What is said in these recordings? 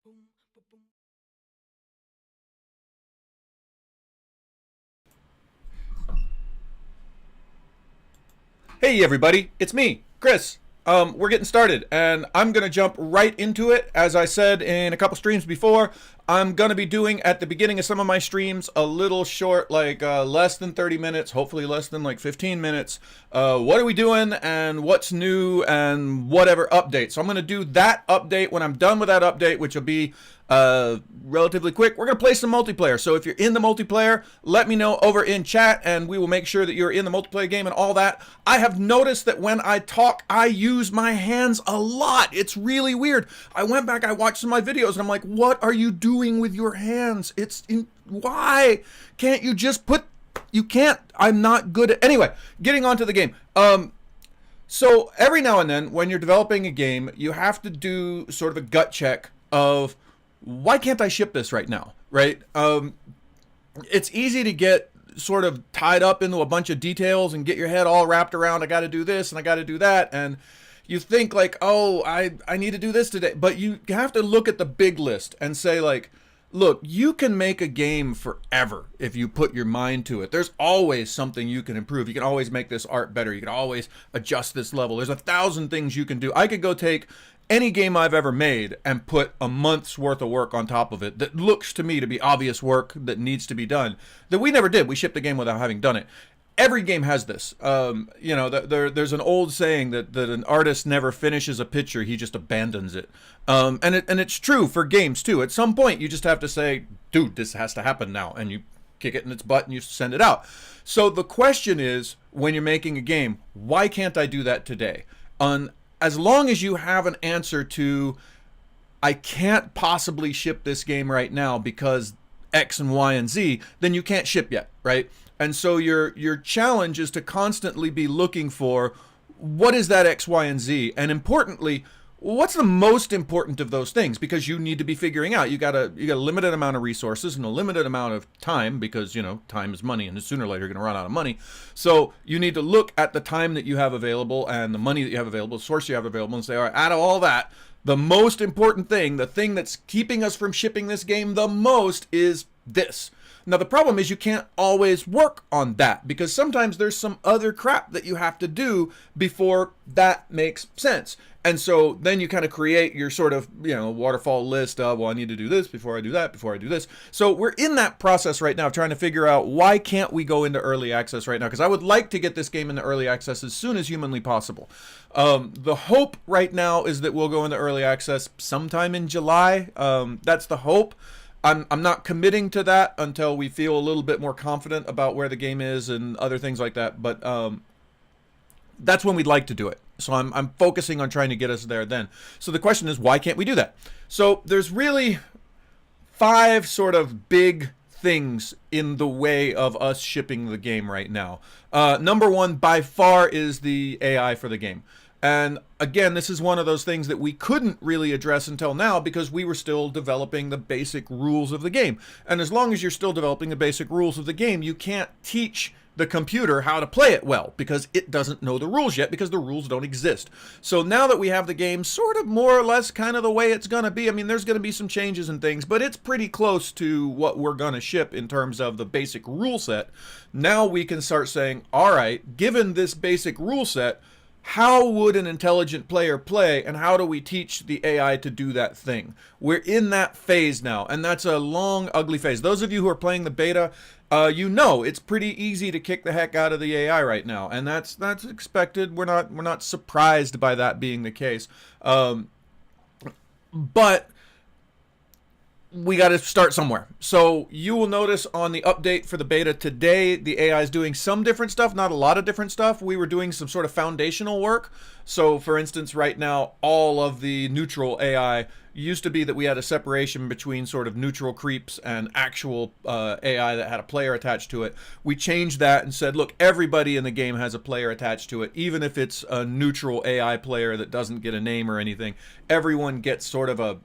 Boom, boom, boom. Hey everybody, it's me, Chris. We're getting started, and I'm gonna jump right into it. As I said in a couple streams before, I'm gonna be doing at the beginning of some of my streams a little short, like less than 30 minutes, hopefully less than like 15 minutes. What are we doing, and what's new, and whatever update. So I'm gonna do that update when I'm done with that update, which will be relatively quick. We're going to play some multiplayer. So if you're in the multiplayer, let me know over in chat and we will make sure that you're in the multiplayer game and all that. I have noticed that when I talk, I use my hands a lot. It's really weird. I went back, I watched some of my videos and I'm like, what are you doing with your hands? Why can't you just put, you can't, I'm not good at, anyway, getting on to the game. So every now and then when you're developing a game, you have to do sort of a gut check of why can't I ship this right now, right? It's easy to get sort of tied up into a bunch of details and get your head all wrapped around, I got to do this and I got to do that. And you think like, oh, I need to do this today. But you have to look at the big list and say like, look, you can make a game forever if you put your mind to it. There's always something you can improve. You can always make this art better. You can always adjust this level. There's 1,000 things you can do. I could go take any game I've ever made and put a month's worth of work on top of it that looks to me to be obvious work that needs to be done that we never did. We shipped the game without having done it. Every game has this. There's an old saying that an artist never finishes a picture, he just abandons it. And it's true for games too. At some point, you just have to say, dude, this has to happen now. And you kick it in its butt and you send it out. So the question is, when you're making a game, why can't I do that today? As long as you have an answer to, I can't possibly ship this game right now because X and Y and Z, then you can't ship yet, right? And so your challenge is to constantly be looking for what is that X, Y, and Z, and importantly, what's the most important of those things? Because you need to be figuring out you got a limited amount of resources and a limited amount of time, because time is money, and sooner or later you're going to run out of money. So you need to look at the time that you have available and the money that you have available, the source you have available, and say, all right, out of all that, the most important thing, the thing that's keeping us from shipping this game the most, is this. Now, the problem is you can't always work on that because sometimes there's some other crap that you have to do before that makes sense. And so then you kind of create your sort of, waterfall list of, well, I need to do this before I do that, before I do this. So we're in that process right now of trying to figure out why can't we go into early access right now? Because I would like to get this game into early access as soon as humanly possible. The hope right now is that we'll go into early access sometime in July. That's the hope. I'm not committing to that until we feel a little bit more confident about where the game is and other things like that. But that's when we'd like to do it. So I'm focusing on trying to get us there then. So the question is, why can't we do that? So there's really 5 sort of big things in the way of us shipping the game right now. Number 1 by far is the AI for the game. And again, this is one of those things that we couldn't really address until now because we were still developing the basic rules of the game. And as long as you're still developing the basic rules of the game, you can't teach the computer how to play it well because it doesn't know the rules yet because the rules don't exist. So now that we have the game sort of more or less kind of the way it's going to be, I mean, there's going to be some changes and things, but it's pretty close to what we're going to ship in terms of the basic rule set. Now we can start saying, all right, given this basic rule set, how would an intelligent player play, and how do we teach the AI to do that thing? We're in that phase now, and that's a long, ugly phase. Those of you who are playing the beta, it's pretty easy to kick the heck out of the AI right now, and that's expected. We're not surprised by that being the case, but we got to start somewhere. So you will notice on the update for the beta today, the AI is doing some different stuff, not a lot of different stuff. We were doing some sort of foundational work. So for instance, right now, all of the neutral AI used to be that we had a separation between sort of neutral creeps and actual AI that had a player attached to it. We changed that and said, look, everybody in the game has a player attached to it, even if it's a neutral AI player that doesn't get a name or anything. Everyone gets sort of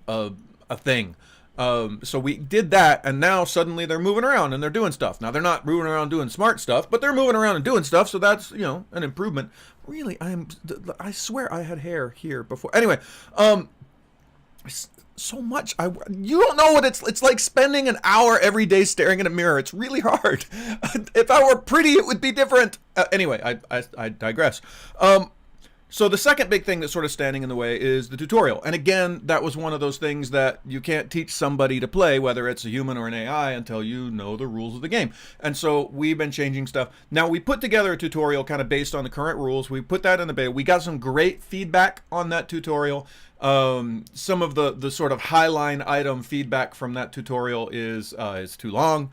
a thing. So we did that, and now suddenly they're moving around and they're doing stuff. Now they're not moving around doing smart stuff, but they're moving around and doing stuff, so that's, an improvement. Really, I swear I had hair here before. Anyway, so much. You don't know what it's like spending an hour every day staring in a mirror. It's really hard. If I were pretty, it would be different. Anyway, I digress. So the second big thing that's sort of standing in the way is the tutorial. And again, that was one of those things that you can't teach somebody to play, whether it's a human or an AI, until you know the rules of the game. And so we've been changing stuff. Now, we put together a tutorial kind of based on the current rules. We put that in the beta. We got some great feedback on that tutorial. Some of the sort of highline item feedback from that tutorial is too long.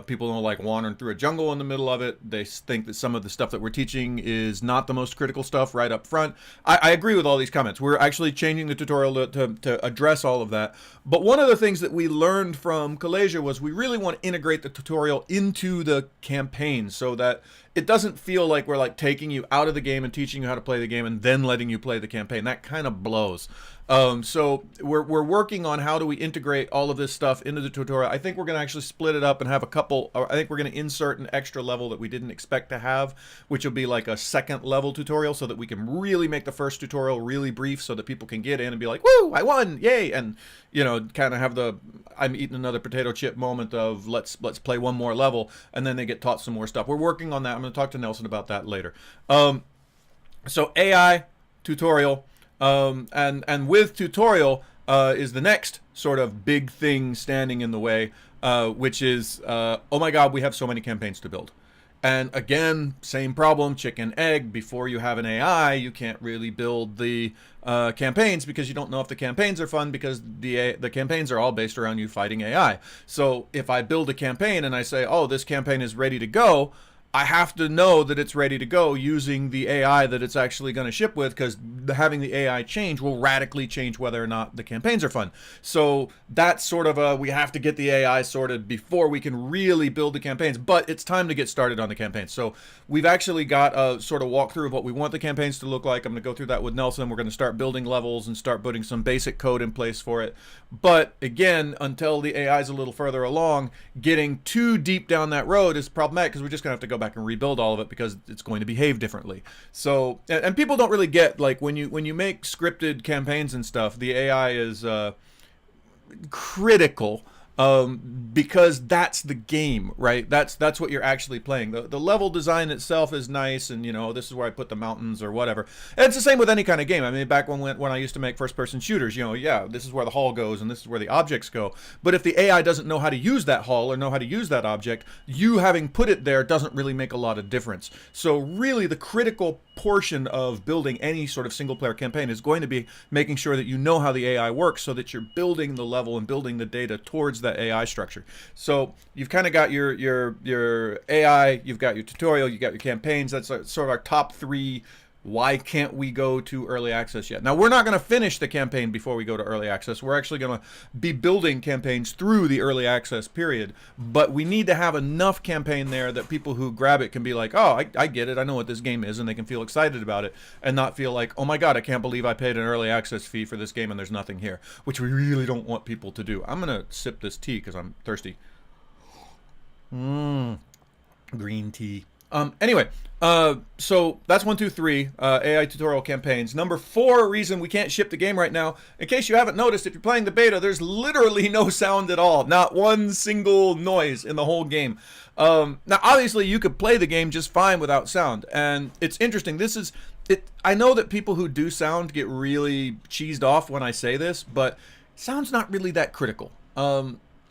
People don't like wandering through a jungle in the middle of it. They think that some of the stuff that we're teaching is not the most critical stuff right up front. I agree with all these comments. We're actually changing the tutorial to address all of that. But one of the things that we learned from Kalasia was we really want to integrate the tutorial into the campaign so that it doesn't feel like we're like taking you out of the game and teaching you how to play the game and then letting you play the campaign. That kind of blows. So we're working on how do we integrate all of this stuff into the tutorial. I think we're going to actually split it up and have a couple, or I think we're going to insert an extra level that we didn't expect to have, which will be like a second level tutorial so that we can really make the first tutorial really brief so that people can get in and be like, woo, I won, yay, and you know, kind of have the I'm eating another potato chip moment of let's play one more level, and then they get taught some more stuff. We're working on that. I'm going to talk to Nelson about that later. So AI tutorial. And with tutorial is the next sort of big thing standing in the way, which is, oh my God, we have so many campaigns to build. And again, same problem, chicken, egg. Before you have an AI, you can't really build the campaigns because you don't know if the campaigns are fun because the campaigns are all based around you fighting AI. So if I build a campaign and I say, oh, this campaign is ready to go, I have to know that it's ready to go using the AI that it's actually going to ship with, because having the AI change will radically change whether or not the campaigns are fun. So that's sort of we have to get the AI sorted before we can really build the campaigns, but it's time to get started on the campaigns. So we've actually got a sort of walkthrough of what we want the campaigns to look like. I'm going to go through that with Nelson. We're going to start building levels and start putting some basic code in place for it. But again, until the AI is a little further along, getting too deep down that road is problematic because we're just going to have to go back and rebuild all of it because it's going to behave differently. So, and people don't really get, like, when you make scripted campaigns and stuff, the AI is critical, because that's the game, right? That's what you're actually playing. The level design itself is nice, and you know, this is where I put the mountains or whatever. And it's the same with any kind of game. I mean, back when I used to make first-person shooters, you know, yeah, this is where the hull goes and this is where the objects go. But if the AI doesn't know how to use that hull or know how to use that object, you having put it there doesn't really make a lot of difference. So really, the critical portion of building any sort of single-player campaign is going to be making sure that you know how the AI works, so that you're building the level and building the data towards that AI structure. So you've kind of got your AI, you've got your tutorial, you've got your campaigns. That's sort of our top three. Why can't we go to early access yet? Now, we're not going to finish the campaign before we go to early access. We're actually going to be building campaigns through the early access period, but we need to have enough campaign there that people who grab it can be like, oh, I get it. I know what this game is, and they can feel excited about it and not feel like, oh my God, I can't believe I paid an early access fee for this game and there's nothing here, which we really don't want people to do. I'm going to sip this tea because I'm thirsty. Green tea. Anyway, so that's 1, 2, 3, AI tutorial campaigns. Number 4 reason we can't ship the game right now, in case you haven't noticed, if you're playing the beta, there's literally no sound at all. Not one single noise in the whole game. Now, obviously, you could play the game just fine without sound. And it's interesting. I know that people who do sound get really cheesed off when I say this, but sound's not really that critical.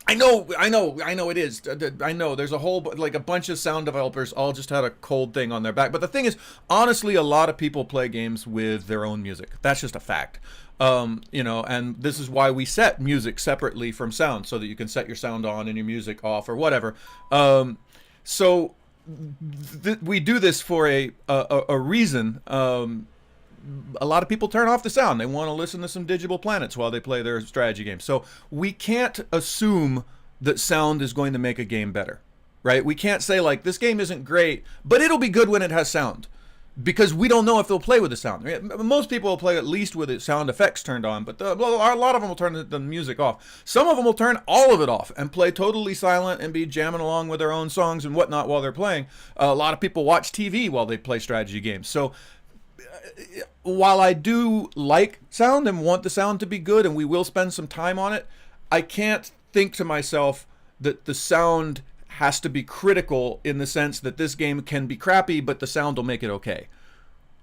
I know it is. I know there's a whole, like, a bunch of sound developers all just had a cold thing on their back. But the thing is, honestly, a lot of people play games with their own music. That's just a fact. You know, and this is why we set music separately from sound, so that you can set your sound on and your music off or whatever. So we do this for a reason. A lot of people turn off the sound. They want to listen to some Digital Planets while they play their strategy game. So we can't assume that sound is going to make a game better, right? We can't say, like, this game isn't great, but it'll be good when it has sound, because we don't know if they'll play with the sound. Most people will play at least with the sound effects turned on, but a lot of them will turn the music off. Some of them will turn all of it off and play totally silent and be jamming along with their own songs and whatnot while they're playing. A lot of people watch TV while they play strategy games. So while I do like sound and want the sound to be good, and we will spend some time on it, I can't think to myself that the sound has to be critical in the sense that this game can be crappy, but the sound will make it okay.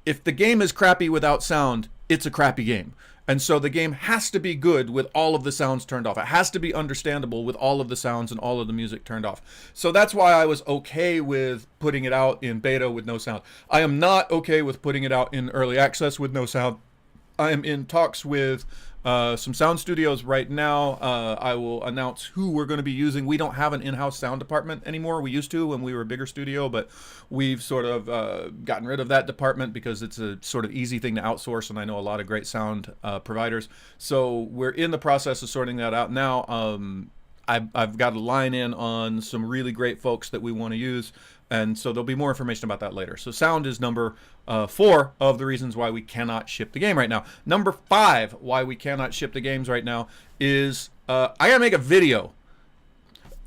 If the game is crappy without sound, it's a crappy game. And so the game has to be good with all of the sounds turned off. It has to be understandable with all of the sounds and all of the music turned off. So that's why I was okay with putting it out in beta with no sound. I am not okay with putting it out in early access with no sound. I am in talks with some sound studios right now. I will announce who we're going to be using. We don't have an in-house sound department anymore. We used to when we were a bigger studio, but we've sort of gotten rid of that department because it's a sort of easy thing to outsource, and I know a lot of great sound providers. So we're in the process of sorting that out now. I've got a line in on some really great folks that we want to use, and so there'll be more information about that later. So sound is number 4 of the reasons why we cannot ship the game right now. Number 5 why we cannot ship the games right now is I gotta make a video.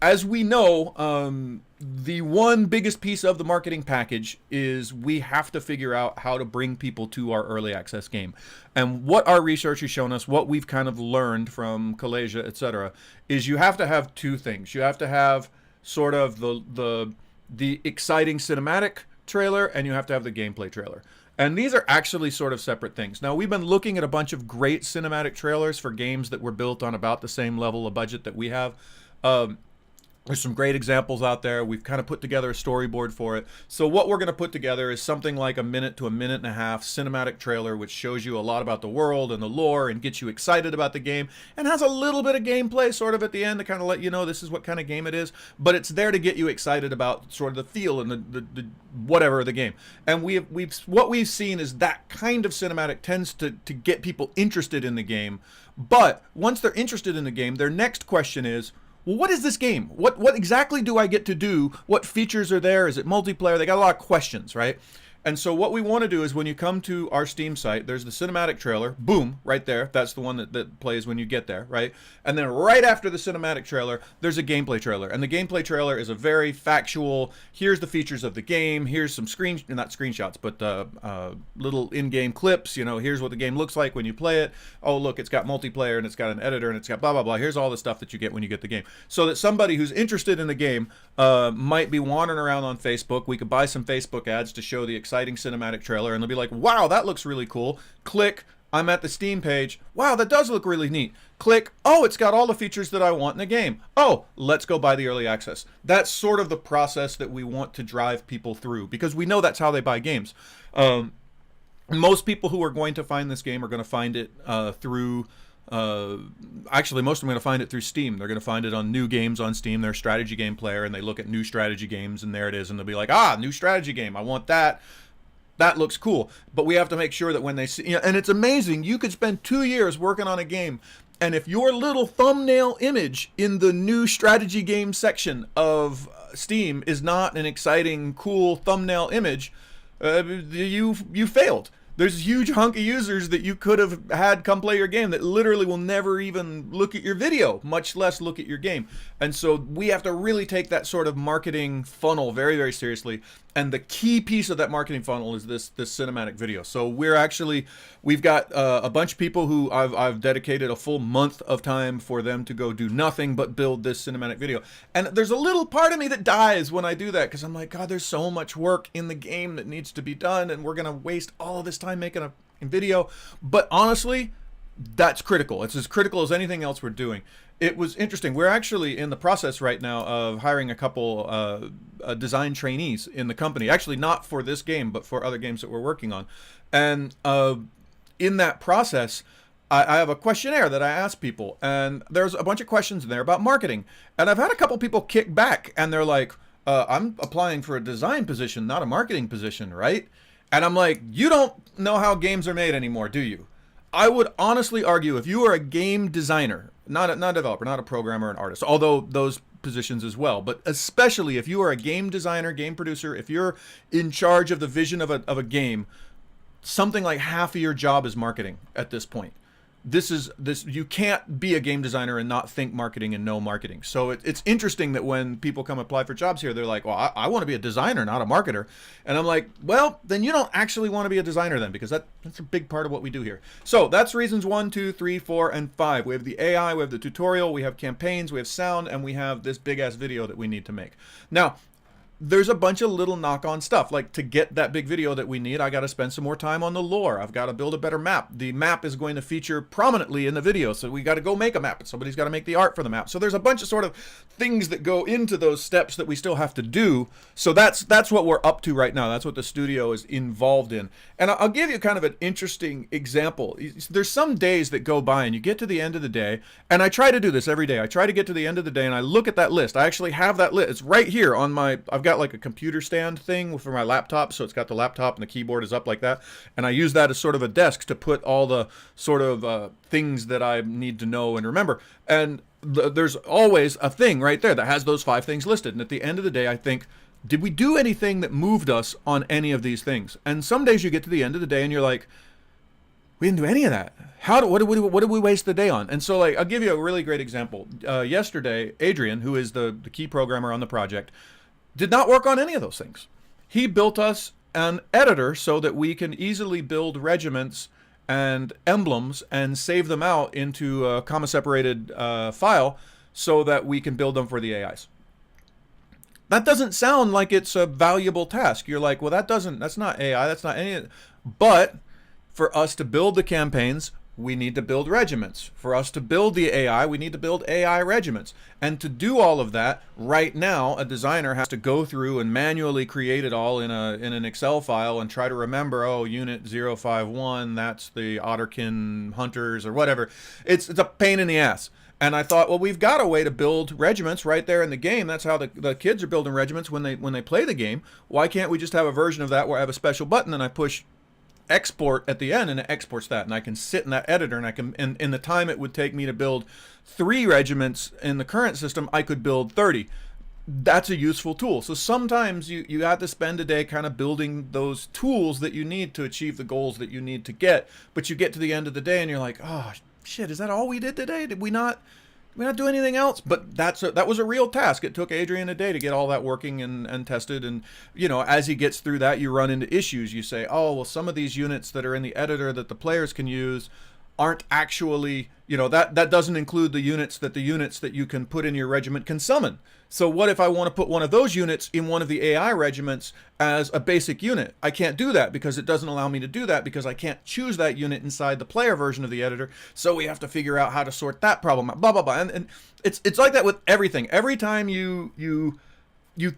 As we know, the one biggest piece of the marketing package is we have to figure out how to bring people to our early access game. And what our research has shown us, what we've kind of learned from Kalasia, etc., is you have to have 2 things. You have to have sort of the exciting cinematic trailer, and you have to have the gameplay trailer. And these are actually sort of separate things. Now, we've been looking at a bunch of great cinematic trailers for games that were built on about the same level of budget that we have. There's some great examples out there. We've kind of put together a storyboard for it. So what we're going to put together is something like a minute to a minute and a half cinematic trailer, which shows you a lot about the world and the lore and gets you excited about the game, and has a little bit of gameplay sort of at the end to kind of let you know this is what kind of game it is. But it's there to get you excited about sort of the feel and the whatever of the game. And what we've seen is that kind of cinematic tends to get people interested in the game. But once they're interested in the game, their next question is, well, what is this game? What exactly do I get to do? What features are there? Is it multiplayer? They got a lot of questions, right? And so what we want to do is when you come to our Steam site, there's the cinematic trailer, boom, right there. That's the one that plays when you get there, right? And then right after the cinematic trailer, there's a gameplay trailer. And the gameplay trailer is a very factual, here's the features of the game, here's some not screenshots, but little in-game clips, you know, here's what the game looks like when you play it. Oh, look, it's got multiplayer, and it's got an editor, and it's got blah, blah, blah. Here's all the stuff that you get when you get the game. So that somebody who's interested in the game might be wandering around on Facebook. We could buy some Facebook ads to show the exciting cinematic trailer, and they'll be like, wow, that looks really cool. Click, I'm at the Steam page. Wow, that does look really neat. Click, oh, it's got all the features that I want in the game. Oh, let's go buy the early access. That's sort of the process that we want to drive people through, because we know that's how they buy games. Most people who are going to find this game are going to find it through actually, most of them are going to find it through Steam. They're going to find it on new games on Steam. They're a strategy game player, and they look at new strategy games, and there it is, and they'll be like, ah, new strategy game, I want that. That looks cool. But we have to make sure that when they see, you know, and it's amazing, you could spend 2 years working on a game, and if your little thumbnail image in the new strategy game section of Steam is not an exciting, cool thumbnail image, you failed. There's a huge hunk of users that you could have had come play your game that literally will never even look at your video, much less look at your game. And so we have to really take that sort of marketing funnel very, very seriously. And the key piece of that marketing funnel is this cinematic video. So we've got a bunch of people who I've dedicated a full month of time for them to go do nothing but build this cinematic video. And there's a little part of me that dies when I do that, because I'm like, God, there's so much work in the game that needs to be done, and we're gonna waste all of this time making a video. But honestly, that's critical. It's as critical as anything else we're doing. It was interesting. We're actually in the process right now of hiring a couple design trainees in the company. Actually, not for this game, but for other games that we're working on. And in that process, I have a questionnaire that I ask people. And there's a bunch of questions in there about marketing. And I've had a couple people kick back, and they're like, I'm applying for a design position, not a marketing position, right? And I'm like, you don't know how games are made anymore, do you? I would honestly argue if you are a game designer, not a developer, not a programmer, an artist, although those positions as well, but especially if you are a game designer, game producer, if you're in charge of the vision of a game, something like half of your job is marketing at this point. this you can't be a game designer and not think marketing and know marketing. So it's interesting that when people come apply for jobs here, they're like, well, I want to be a designer, not a marketer. And I'm like, well, then you don't actually want to be a designer then, because that's a big part of what we do here. So that's reasons 1, 2, 3, 4, and 5. We have the AI, we have the tutorial, we have campaigns, we have sound, and we have this big ass video that we need to make. Now, there's a bunch of little knock-on stuff. Like, to get that big video that we need, I got to spend some more time on the lore. I've got to build a better map. The map is going to feature prominently in the video, so we got to go make a map, and somebody's got to make the art for the map. So there's a bunch of sort of things that go into those steps that we still have to do. So that's what we're up to right now. That's what the studio is involved in. And I'll give you kind of an interesting example. There's some days that go by, and you get to the end of the day, and I try to do this every day. I try to get to the end of the day, and I look at that list. I actually have that list. It's right here on my, I've got like a computer stand thing for my laptop, so it's got the laptop and the keyboard is up like that, and I use that as sort of a desk to put all the sort of things that I need to know and remember. And there's always a thing right there that has those 5 things listed, and at the end of the day I think, did we do anything that moved us on any of these things? And some days you get to the end of the day and you're like, we didn't do any of that. What did we waste the day on? And so, like, I'll give you a really great example. Yesterday, Adrian, who is the key programmer on the project, did not work on any of those things. He built us an editor so that we can easily build regiments and emblems and save them out into a comma-separated file so that we can build them for the AIs. That doesn't sound like it's a valuable task. You're like, well, that's not AI, that's not any of it. But for us to build the campaigns, we need to build regiments. For us to build the AI, we need to build AI regiments. And to do all of that, right now, a designer has to go through and manually create it all in an Excel file and try to remember, oh, unit 051, that's the Otterkin Hunters or whatever. It's a pain in the ass. And I thought, well, we've got a way to build regiments right there in the game. That's how the kids are building regiments when they play the game. Why can't we just have a version of that where I have a special button and I push export at the end and it exports that, and I can sit in that editor and I can, in the time it would take me to build 3 regiments in the current system, I could build 30. That's a useful tool. So sometimes you have to spend a day kind of building those tools that you need to achieve the goals that you need to get, but you get to the end of the day and you're like, oh shit, is that all we did today? Did we not do anything else? But that was a real task. It took Adrian a day to get all that working and tested. And, you know, as he gets through that, you run into issues. You say, oh, well, some of these units that are in the editor that the players can use aren't actually, you know, that doesn't include the units that you can put in your regiment can summon. So what if I want to put one of those units in one of the AI regiments as a basic unit? I can't do that because it doesn't allow me to do that because I can't choose that unit inside the player version of the editor. So we have to figure out how to sort that problem out, blah, blah, blah. And it's like that with everything. Every time you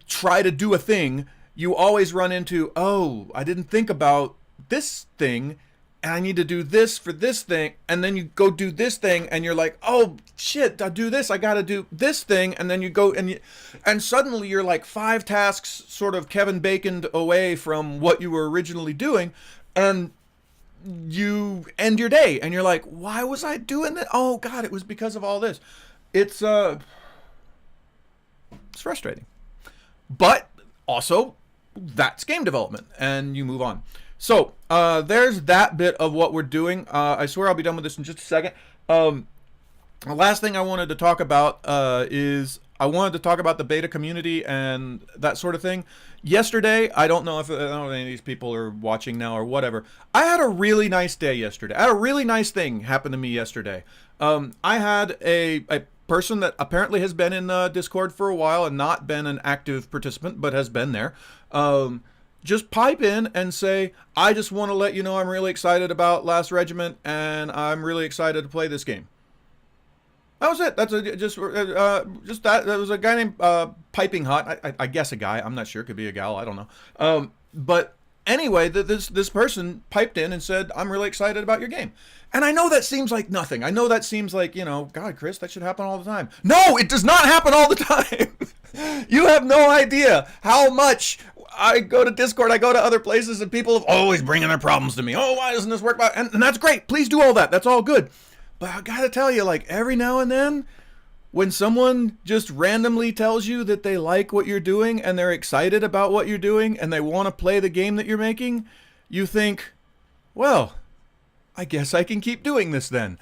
try to do a thing, you always run into, oh, I didn't think about this thing, and I need to do this for this thing, and then you go do this thing, and you're like, oh shit, I do this, I gotta do this thing, and then you go and suddenly you're like 5 tasks sort of Kevin Baconed away from what you were originally doing, and you end your day, and you're like, why was I doing that? Oh god, it was because of all this. It's frustrating, but also that's game development, and you move on. So there's that bit of what we're doing. I swear I'll be done with this in just a second. The last thing I wanted to talk about is I wanted to talk about the beta community and that sort of thing. Yesterday, I don't know if any of these people are watching now or whatever. I had a really nice day yesterday. I had a really nice thing happen to me yesterday. I had a person that apparently has been in Discord for a while and not been an active participant, but has been there. Just pipe in and say, I just want to let you know I'm really excited about Last Regiment and I'm really excited to play this game. That was it. That's just that. There was a guy named Piping Hot. I guess a guy. I'm not sure. It could be a gal. I don't know. But anyway, this person piped in and said, I'm really excited about your game. And I know that seems like nothing. I know that seems like, you know, God, Chris, that should happen all the time. No, it does not happen all the time. You have no idea how much I go to Discord, I go to other places, and people have always bringing their problems to me. Oh, why doesn't this work? And that's great. Please do all that. That's all good. But I gotta tell you, like, every now and then, when someone just randomly tells you that they like what you're doing and they're excited about what you're doing and they want to play the game that you're making, you think, well, I guess I can keep doing this then.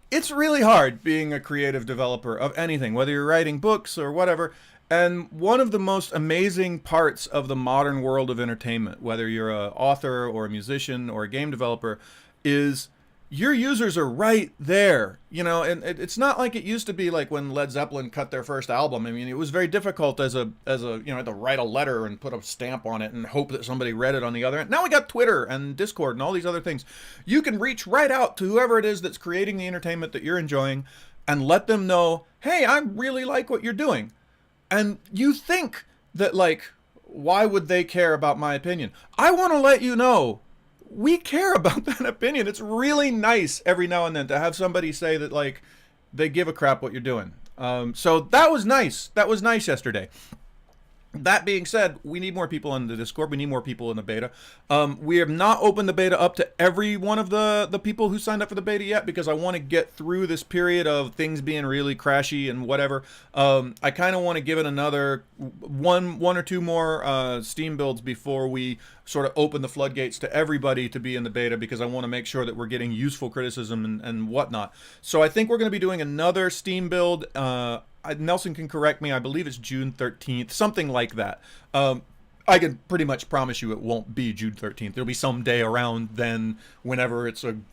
It's really hard being a creative developer of anything, whether you're writing books or whatever. And one of the most amazing parts of the modern world of entertainment, whether you're an author or a musician or a game developer, is your users are right there. And it's not like it used to be like when Led Zeppelin cut their first album. I mean, it was very difficult as to write a letter and put a stamp on it and hope that somebody read it on the other end. Now we got Twitter and Discord and all these other things. You can reach right out to whoever it is that's creating the entertainment that you're enjoying and let them know, hey, I really like what you're doing. And you think that, like, why would they care about my opinion? I want to let you know we care about that opinion. It's really nice every now and then to have somebody say that, like, they give a crap what you're doing. So that was nice. That was nice yesterday. That being said, we need more people in the Discord. We need more people in the beta. We have not opened the beta up to every one of the people who signed up for the beta yet because I want to get through this period of things being really crashy and whatever. I kind of want to give it another one or two more Steam builds before we sort of open the floodgates to everybody to be in the beta, because I want to make sure that we're getting useful criticism and whatnot. So I think we're going to be doing another Steam build. Nelson can correct me. I believe it's June 13th, something like that. I can pretty much promise you it won't be June 13th. There'll be some day around then, whenever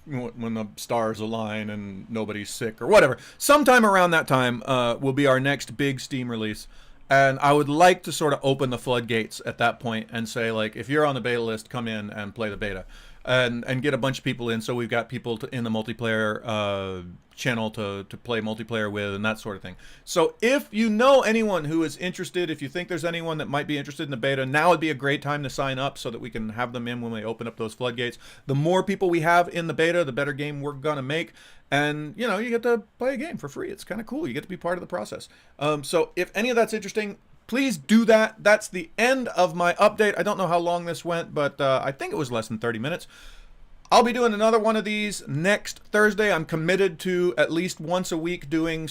when the stars align and nobody's sick or whatever. Sometime around that time will be our next big Steam release. And I would like to sort of open the floodgates at that point and say, like, if you're on the beta list, come in and play the beta. And get a bunch of people in, so we've got people in the multiplayer channel to play multiplayer with and that sort of thing. So if you know anyone who is interested, if you think there's anyone that might be interested in the beta, now would be a great time to sign up so that we can have them in when we open up those floodgates. The more people we have in the beta, the better game we're going to make. And, you get to play a game for free. It's kind of cool. You get to be part of the process. So if any of that's interesting, please do that. That's the end of my update. I don't know how long this went, but I think it was less than 30 minutes. I'll be doing another one of these next Thursday. I'm committed to at least once a week doing